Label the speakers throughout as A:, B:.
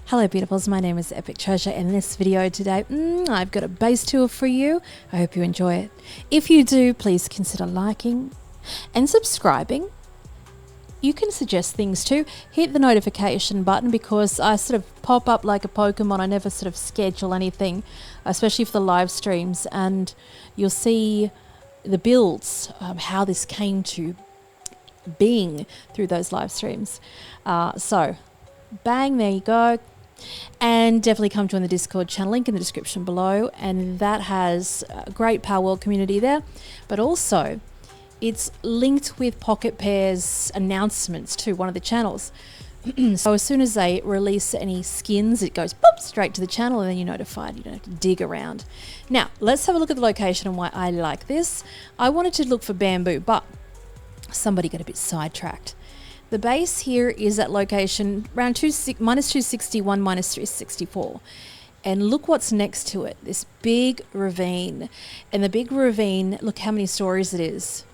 A: Hello beautifuls, my name is Epic Treasure and in this video today I've got a base tour for you. I hope you enjoy it. If you do, please consider liking and subscribing. You can suggest things too. Hit the notification button because I sort of pop up like a Pokemon. I never sort of schedule anything, especially for the live streams, and you'll see the builds, how this came to being through those live streams. So bang, there you go. And definitely come join the Discord channel, link in the description below, and that has a great Palword community there, but also it's linked with Pocket Pair's announcements to one of the channels. So as soon as they release any skins, it goes pop straight to the channel and then you're notified. You don't have to dig around. Now let's have a look at the location and why I like this. I wanted to look for bamboo, but somebody got a bit sidetracked. The base here is at location around minus 261, minus 364. And look what's next to it, this big ravine. And the big ravine, look how many stories it is.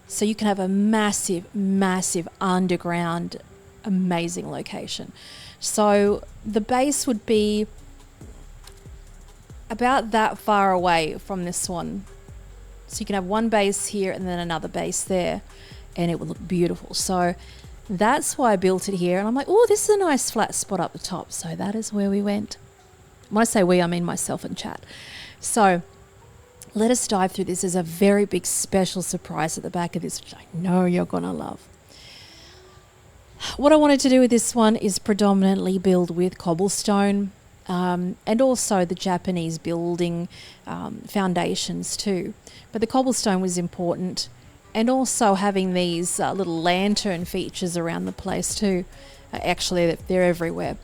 A: So you can have a massive, massive underground, amazing location. So the base would be about that far away from this one. So you can have one base here and then another base there, and it would look beautiful. So that's why I built it here. And I'm like, oh, this is a nice flat spot up the top. So that is where we went. When I say we, I mean myself and chat. So let us dive through this. There's a very big special surprise at the back of this, which I know you're going to love. What I wanted to do with this one is predominantly build with cobblestone, and also the Japanese building foundations too. But the cobblestone was important, and also having these little lantern features around the place too. Actually, they're everywhere.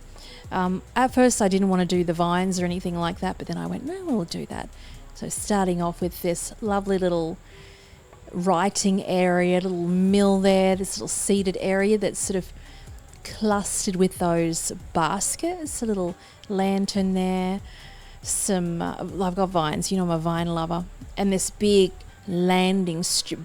A: At first I didn't want to do the vines or anything like that, but then I went, no, we'll do that. So starting off with this lovely little writing area, little mill there, this little seated area that's sort of clustered with those baskets, a little lantern there, some, I've got vines, you know I'm a vine lover, and this big landing strip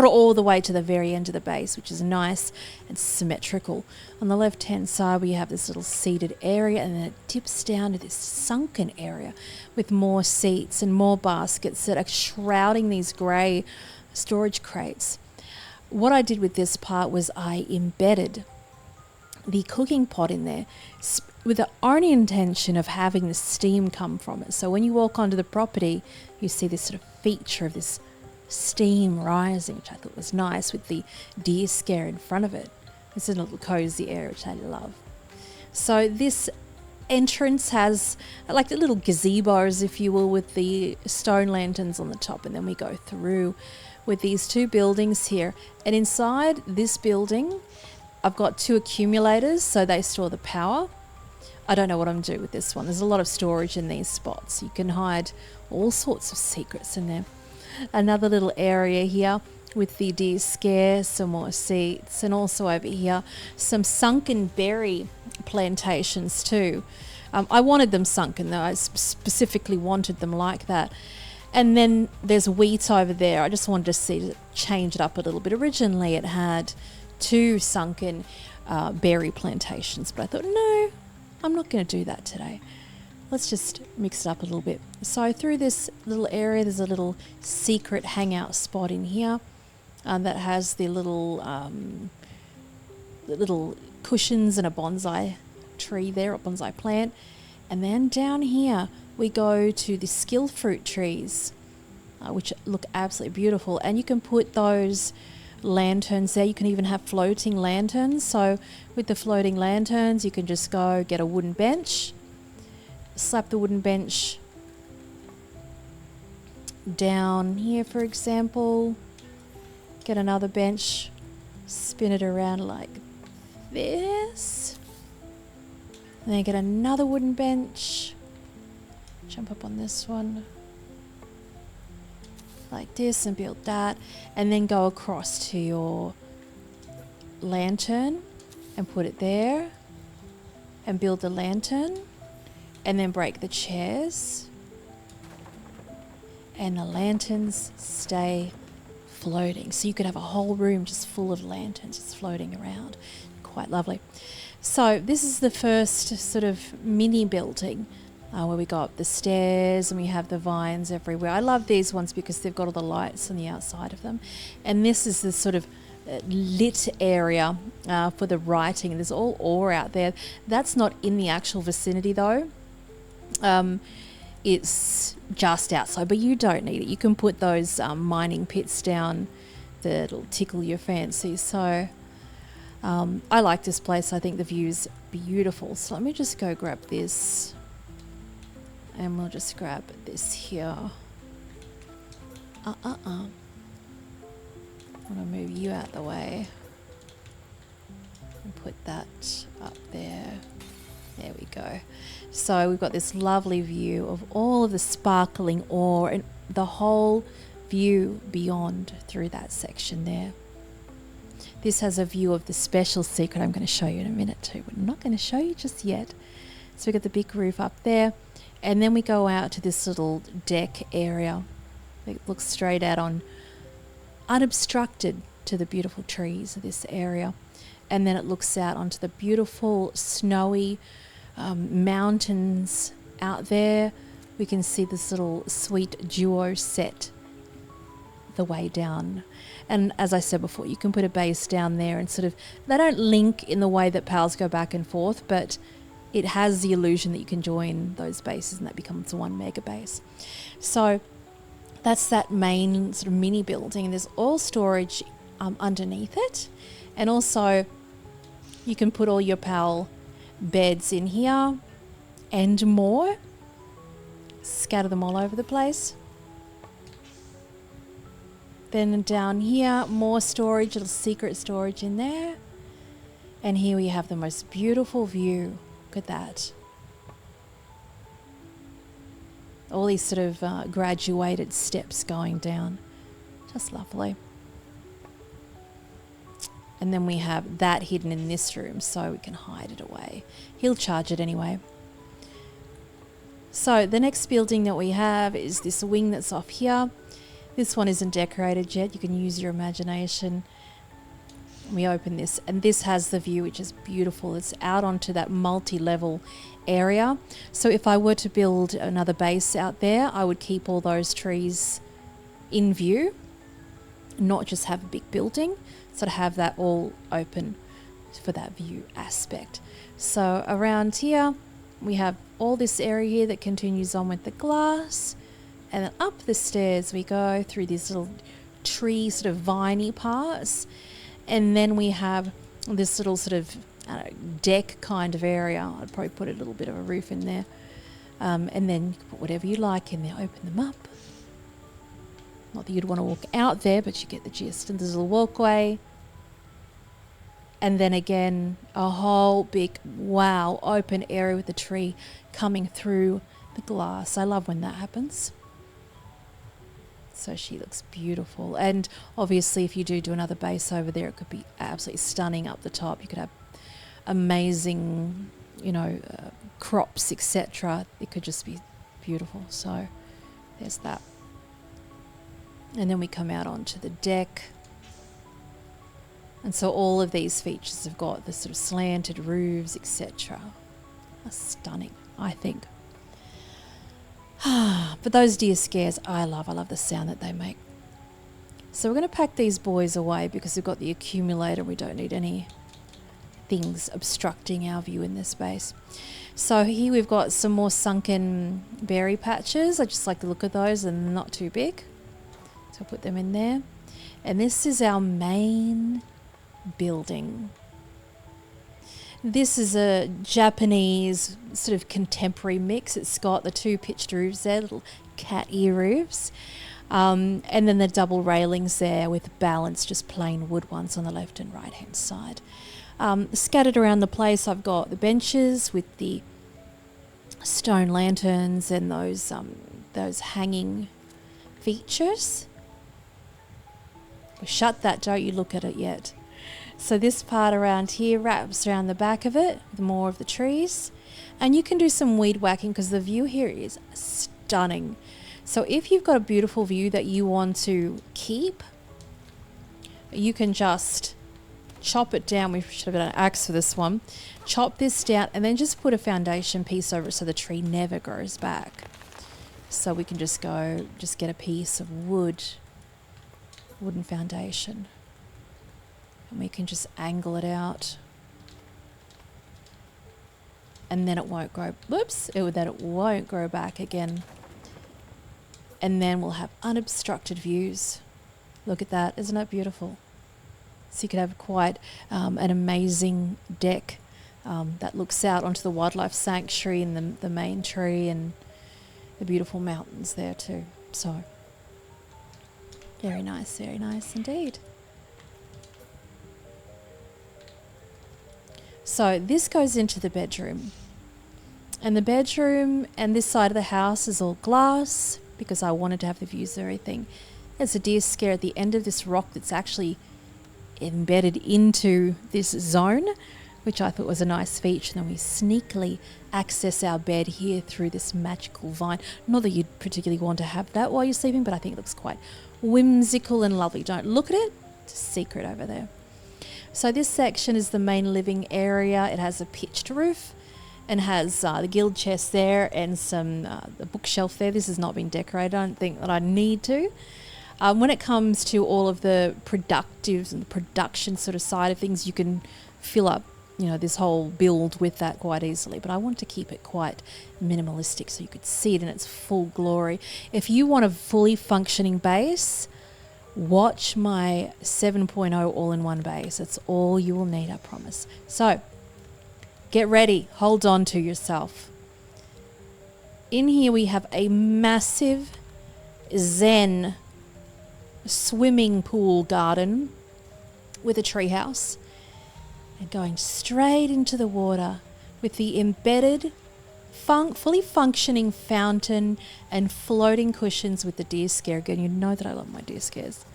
A: all the way to the very end of the base, which is nice and symmetrical. On the left hand side we have this little seated area, and then it dips down to this sunken area with more seats and more baskets that are shrouding these grey storage crates. What I did with this part was I embedded the cooking pot in there with the only intention of having the steam come from it. So when you walk onto the property, you see this sort of feature of this steam rising, which I thought was nice, with the deer scare in front of it. This is a little cozy area, which I love. So this entrance has like the little gazebos, if you will, with the stone lanterns on the top, and then we go through with these two buildings here. And inside this building I've got two accumulators, so they store the power. I don't know what I'm doing with this one. There's a lot of storage in these spots. You can hide all sorts of secrets in there. Another little area here with the deer scare, some more seats, and also over here some sunken berry plantations too. I wanted them sunken though. I specifically wanted them like that. And then there's wheat over there. I just wanted to change it up a little bit. Originally it had two sunken berry plantations, but I thought, no, I'm not going to do that today. Let's just mix it up a little bit. So through this little area, there's a little secret hangout spot in here that has the little cushions and a bonsai tree there, a bonsai plant. And then down here we go to the skill fruit trees, which look absolutely beautiful. And you can put those lanterns there. You can even have floating lanterns. So with the floating lanterns, you can just go get a wooden bench, slap the wooden bench down here, for example, get another bench, spin it around like this, and then get another wooden bench, jump up on this one like this and build that, and then go across to your lantern and put it there and build the lantern, and then break the chairs, and the lanterns stay floating. So you could have a whole room just full of lanterns just floating around. Quite lovely. So this is the first sort of mini building where we got the stairs and we have the vines everywhere. I love these ones because they've got all the lights on the outside of them. And this is the sort of lit area for the writing. There's all ore out there. That's not in the actual vicinity though. It's just outside, but you don't need it. You can put those mining pits down that'll tickle your fancy. So I like this place. I think the view's beautiful. So let me just go grab this. And we'll just grab this here. I want to move you out the way. And put that up there. There we go. So we've got this lovely view of all of the sparkling ore and the whole view beyond through that section there. This has a view of the special secret I'm going to show you in a minute too. We're not going to show you just yet. So we've got the big roof up there. And then we go out to this little deck area. It looks straight out on, unobstructed to the beautiful trees of this area. And then it looks out onto the beautiful snowy mountains out there. We can see this little sweet duo set the way down. And as I said before, you can put a base down there and sort of, they don't link in the way that pals go back and forth, but it has the illusion that you can join those bases and that becomes one mega base. So that's that main sort of mini building. There's all storage underneath it. And also you can put all your pal beds in here and more. Scatter them all over the place. Then down here, more storage, little secret storage in there. And here we have the most beautiful view. Look at that. All these sort of graduated steps going down. Just lovely. And then we have that hidden in this room so we can hide it away. He'll charge it anyway. So the next building that we have is this wing that's off here. This one isn't decorated yet. You can use your imagination. We open this and this has the view, which is beautiful. It's out onto that multi-level area. So if I were to build another base out there, I would keep all those trees in view, not just have a big building, so to have that all open for that view aspect. So around here, we have all this area here that continues on with the glass, and then up the stairs we go through these little tree sort of viney parts. And then we have this little sort of deck kind of area. I'd probably put a little bit of a roof in there. And then you can put whatever you like in there. Open them up. Not that you'd want to walk out there, but you get the gist. And there's a little walkway. And then again, a whole big, wow, open area with the tree coming through the glass. I love when that happens. So she looks beautiful. And obviously if you do another base over there, it could be absolutely stunning up the top. You could have amazing, crops, etc. It could just be beautiful. So there's that. And then we come out onto the deck. And so all of these features have got the sort of slanted roofs, etc. Are stunning, I think. But those deer scares, I love the sound that they make. So we're going to pack these boys away because we've got the accumulator. We don't need any things obstructing our view in this space. So here we've got some more sunken berry patches. I just like the look of those and they're not too big. So I'll put them in there. And this is our main building. This is a Japanese sort of contemporary mix. It's got the two pitched roofs there, little cat ear roofs. And then the double railings there with balanced, just plain wood ones on the left and right hand side. Scattered around the place, I've got the benches with the stone lanterns and those hanging features. Shut that, don't you look at it yet. So this part around here wraps around the back of it with more of the trees. And you can do some weed whacking because the view here is stunning. So if you've got a beautiful view that you want to keep, you can just chop it down. We should have an axe for this one. Chop this down and then just put a foundation piece over it so the tree never grows back. So we can just get a piece of wooden foundation. And we can just angle it out. And then it won't grow, it won't grow back again. And then we'll have unobstructed views. Look at that, isn't that beautiful? So you could have quite an amazing deck that looks out onto the wildlife sanctuary and the main tree and the beautiful mountains there too. So very nice indeed. So this goes into the bedroom. And the bedroom and this side of the house is all glass because I wanted to have the views and everything. There's a deer scare at the end of this rock that's actually embedded into this zone, which I thought was a nice feature. And then we sneakily access our bed here through this magical vine. Not that you'd particularly want to have that while you're sleeping, but I think it looks quite whimsical and lovely. Don't look at it, it's a secret over there. So this section is the main living area. It has a pitched roof and has the guild chest there and some the bookshelf there. This has not been decorated. I don't think that I need to. When it comes to all of the productive and the production sort of side of things, you can fill up, this whole build with that quite easily. But I want to keep it quite minimalistic so you could see it in its full glory. If you want a fully functioning base, watch my 7.0 all-in-one base. That's all you will need, I promise. So get ready. Hold on to yourself. In here we have a massive zen swimming pool garden with a treehouse and going straight into the water with the embedded fully functioning fountain and floating cushions with the deer scare. Again, you know that I love my deer scares.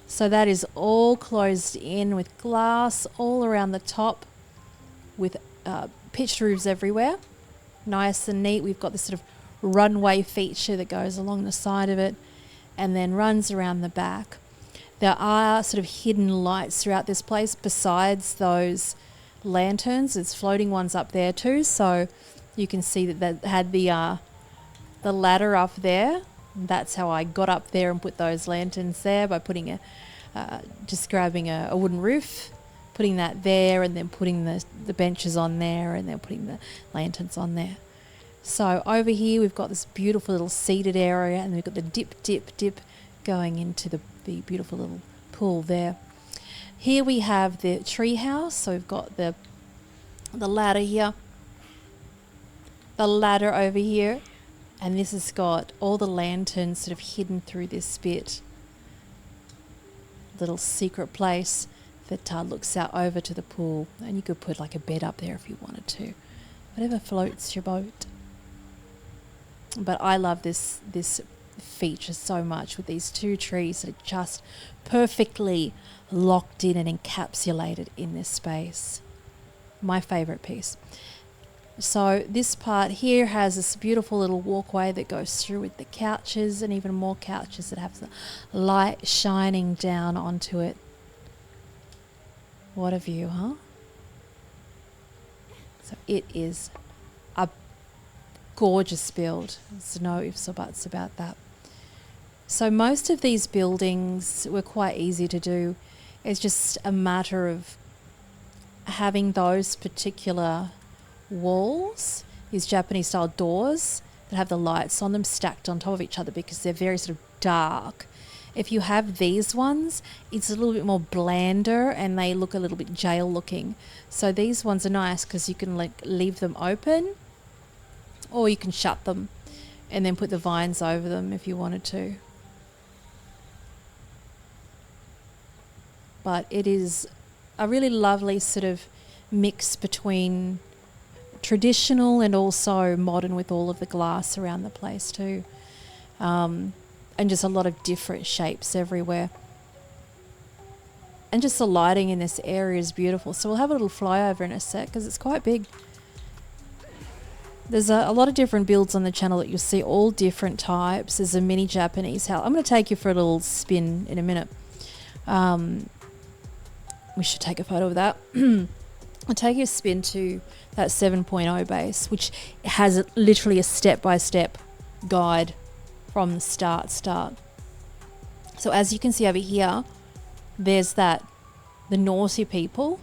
A: So that is all closed in with glass all around the top with pitched roofs everywhere. Nice and neat. We've got this sort of runway feature that goes along the side of it and then runs around the back. There are sort of hidden lights throughout this place besides those lanterns. There's floating ones up there too, so you can see that had the ladder up there. That's how I got up there and put those lanterns there, by putting just grabbing a wooden roof, putting that there, and then putting the benches on there, and then putting the lanterns on there. So over here we've got this beautiful little seated area, and we've got the dip going into the beautiful little pool there. Here we have the tree house. So we've got the ladder here, the ladder over here, and this has got all the lanterns sort of hidden through this bit. Little secret place that looks out over to the pool, and you could put like a bed up there if you wanted to. Whatever floats your boat. But I love this feature so much with these two trees that are just perfectly locked in and encapsulated in this space. My favorite piece. So this part here has this beautiful little walkway that goes through with the couches, and even more couches that have the light shining down onto it. What a view, huh? So it is a gorgeous build. There's no ifs or buts about that. So most of these buildings were quite easy to do. It's just a matter of having those particular walls, these Japanese style doors that have the lights on them stacked on top of each other, because they're very sort of dark. If you have these ones, it's a little bit more blander and they look a little bit jail looking. So these ones are nice because you can leave them open, or you can shut them and then put the vines over them if you wanted to. But it is a really lovely sort of mix between traditional and also modern, with all of the glass around the place too. And just a lot of different shapes everywhere. And just the lighting in this area is beautiful. So we'll have a little flyover in a sec because it's quite big. There's a lot of different builds on the channel that you'll see, all different types. There's a mini Japanese house. I'm going to take you for a little spin in a minute. We should take a photo of that. I'll take you a spin to that 7.0 base, which has literally a step-by-step guide from the start. So as you can see over here, there's the naughty people,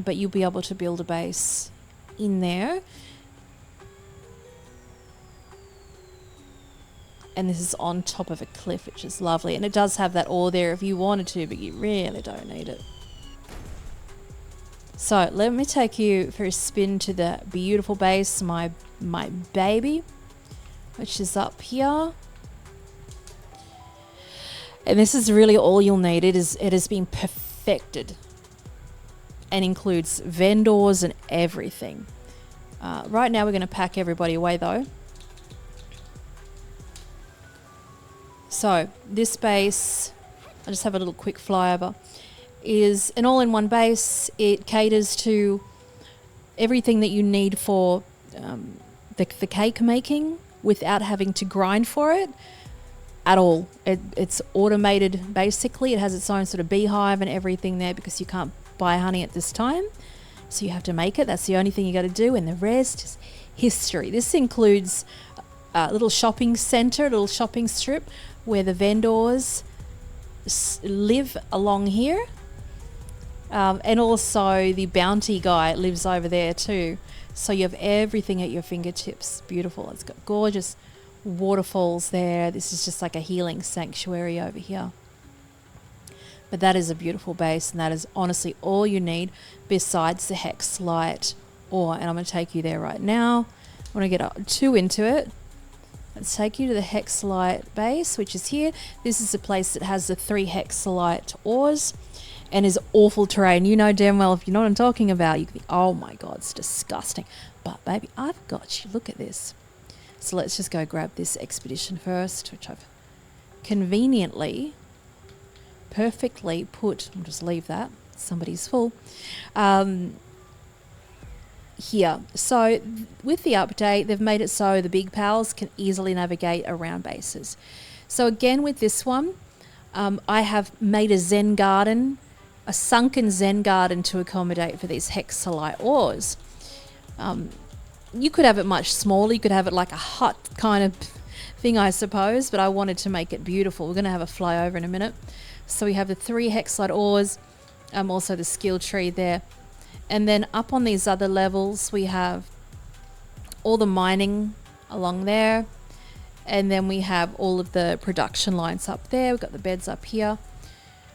A: but you'll be able to build a base in there. And this is on top of a cliff, which is lovely. And it does have that ore there if you wanted to, but you really don't need it. So let me take you for a spin to the beautiful base, my baby, which is up here. And this is really all you'll need. It has been perfected and includes vendors and everything. Right now we're going to pack everybody away though. So this base, I'll just have a little quick flyover, is an all-in-one base. It caters to everything that you need for the cake making without having to grind for it at all. It's automated basically. It has its own sort of beehive and everything there because you can't buy honey at this time. So you have to make it. That's the only thing you got to do, and the rest is history. This includes a little shopping centre, a little shopping strip where the vendors live along here. And also the bounty guy lives over there too. So you have everything at your fingertips. Beautiful. It's got gorgeous waterfalls there. This is just like a healing sanctuary over here. But that is a beautiful base, and that is honestly all you need besides the Hexalite ore. And I'm going to take you there right now. I want to get too into it. Let's take you to the Hexalite base, which is here. This is a place that has the 3 Hexalite ores and is awful terrain. You know damn well if you know what I'm talking about, you can think, oh my God, it's disgusting. But baby, I've got you. Look at this. So let's just go grab this expedition first, which I've conveniently, perfectly put. I'll just leave that. Somebody's full. Here. So with the update, they've made it so the big pals can easily navigate around bases. So again, with this one, I have made a Zen garden, a sunken Zen garden to accommodate for these Hexalite ores. You could have it much smaller. You could have it like a hut kind of thing, I suppose, but I wanted to make it beautiful. We're going to have a flyover in a minute. So we have the 3 Hexalite ores, also the skill tree there. And then up on these other levels, we have all the mining along there. And then we have all of the production lines up there. We've got the beds up here.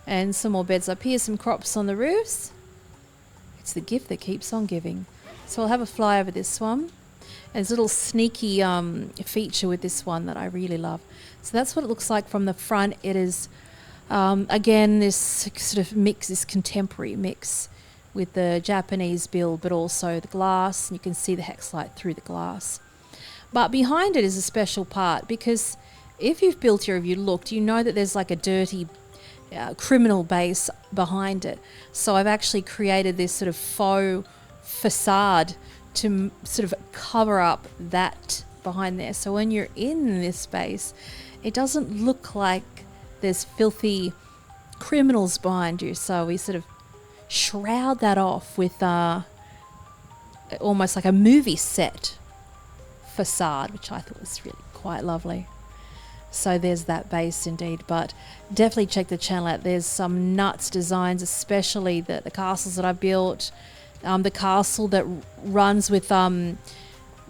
A: And some more beds up here. Some crops on the roofs. It's the gift that keeps on giving. So I'll have a fly over this one. There's a little sneaky feature with this one that I really love. So that's what it looks like from the front. It is, again, this sort of mix, this contemporary mix with the Japanese build, but also the glass. And you can see the Hexalite through the glass. But behind it is a special part, because if you've built here, if you looked, you know that there's like a dirty criminal base behind it. So I've actually created this sort of faux facade to sort of cover up that behind there. So when you're in this space, it doesn't look like there's filthy criminals behind you. So we sort of shroud that off with almost like a movie set facade, which I thought was really quite lovely. So there's that base indeed, but definitely check the channel out. There's some nuts designs, especially the castles that I built. The castle that runs with the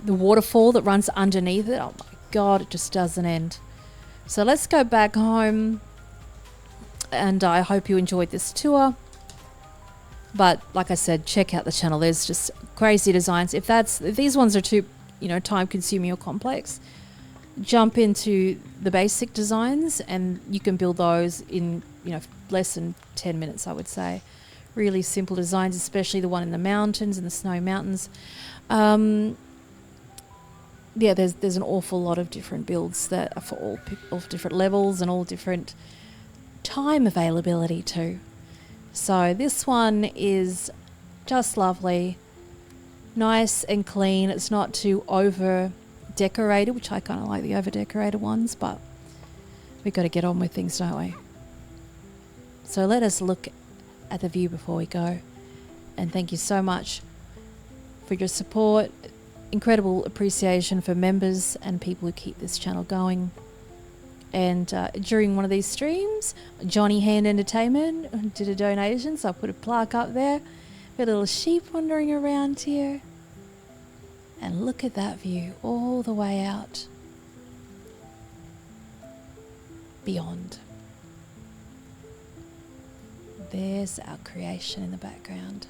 A: waterfall that runs underneath it. Oh my God, it just doesn't end. So let's go back home, and I hope you enjoyed this tour. But like I said, check out the channel. There's just crazy designs. If these ones are too, time consuming or complex, jump into the basic designs and you can build those in, less than 10 minutes, I would say. Really simple designs, especially the one in the mountains, in the snowy mountains. There's an awful lot of different builds that are for all different levels and all different time availability too. So this one is just lovely, nice and clean. It's not too over decorated, which I kind of like the over decorated ones, but we've got to get on with things, don't we? So let us look at the view before we go. And thank you so much for your support. Incredible appreciation for members and people who keep this channel going. And during one of these streams, Johnny Hand Entertainment did a donation, so I put a plaque up there. Got a little sheep wandering around here. And look at that view all the way out beyond. There's our creation in the background.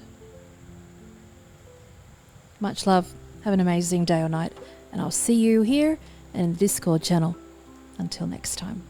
A: Much love. Have an amazing day or night. And I'll see you here in the Discord channel. Until next time.